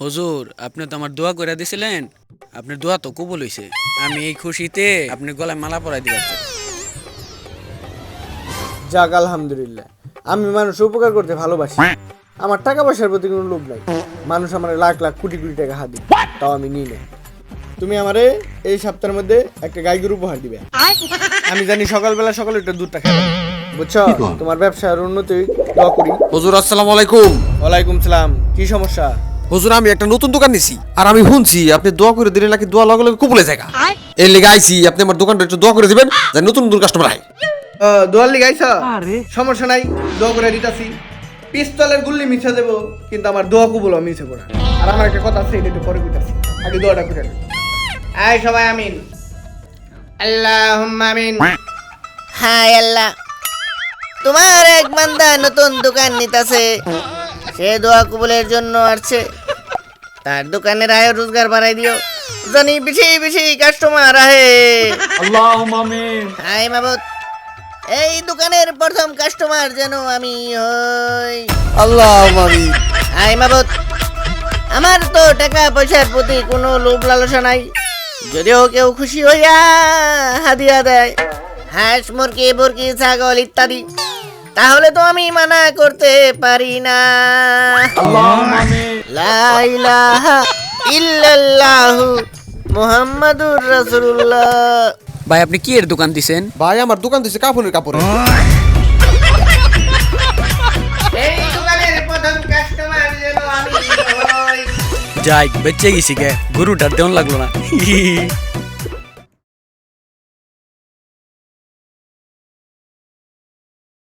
হুজুর, আপনি তো আমার দোয়া করে দিছিলেন। আপনার দোয়া তো কবুল হইছে। আমি এই খুশিতে আপনার গলায় মালা পরাই দিবার চাই। যাক আলহামদুলিল্লাহ। আমি মানুষের উপকার করতে ভালোবাসি। আমার টাকা পয়সার প্রতি কোনো লোভ নাই। মানুষ আমার লাখ লাখ কোটি কোটি টাকা হাত দিবে, তাও আমি নিই না। তুমি আমারে এই সপ্তাহের মধ্যে একটা গাই গরু উপহার দিবে। আমি জানি সকালবেলা সকালে একটা দুধটা খাবে, বুঝছো? তোমার ব্যবসার উন্নতি দোয়া করি। হুজুর আসসালামু আলাইকুম। ওয়ালাইকুম সালাম। কি সমস্যা? হুজুর আমি একটা নতুন দোকান নিছি, আর আমি শুনছি আপনি দোয়া করে দিলে নাকি দোয়া লগে লগে কবুলে জায়গা। এর লেগে আইছি, আপনি আমার দোকানটা একটু দোয়া করে দিবেন যেন নতুন নতুন কাস্টমার আয়। দোয়ার লিগাইছ? সমস্যা নাই, দোয়া করে দিতাছি। পিস্তলের গুল্লি মিছে দেবো, কিন্তু আমার দোয়া কবুল মিছে পড়া। আর আমার একটা কথা আছে, এটা একটু পরে কইতাছি। আগে দোয়াটা করে নি। আয় সবাই আমিন। আল্লাহুম্মা আমিন। হাই আল্লাহ, তোমার এক বান্দা নতুন দোকান নিতেছে, সে দোয়া কবুলের জন্য আসছে। তার দোকানের আয় রোজগার বাড়াই দিও, জানি বেশি বেশি কাস্টমার আহে। আল্লাহুম্মা আমিন। হাই মাবুদ, এই দোকানের প্রথম কাস্টমার যেন আমি হই। আল্লাহুম্মা আমিন। হাই মাবুদ, আমার তো টাকা পয়সার প্রতি কোনো লোভ লালসা নাই। যদিও কেউ খুশি হইয়া হাদিয়া দেয়, হাঁস মুরগি মুরগি ছাগল ইত্যাদি, তাহলে তো আমি মানা করতে পারি না। লা ইলাহা ইল্লাল্লাহু মুহাম্মাদুর রাসূলুল্লাহ। ভাই, আপনি কি এর দোকান দিছেন? ভাই আমার দোকান দিছে কাপড়ের কাপড়। এই দোকানের প্রথম কাস্টমার যেন আমি হই। যাই, বেঁচে গেছি গে, গরুটার দেন লাগলো না।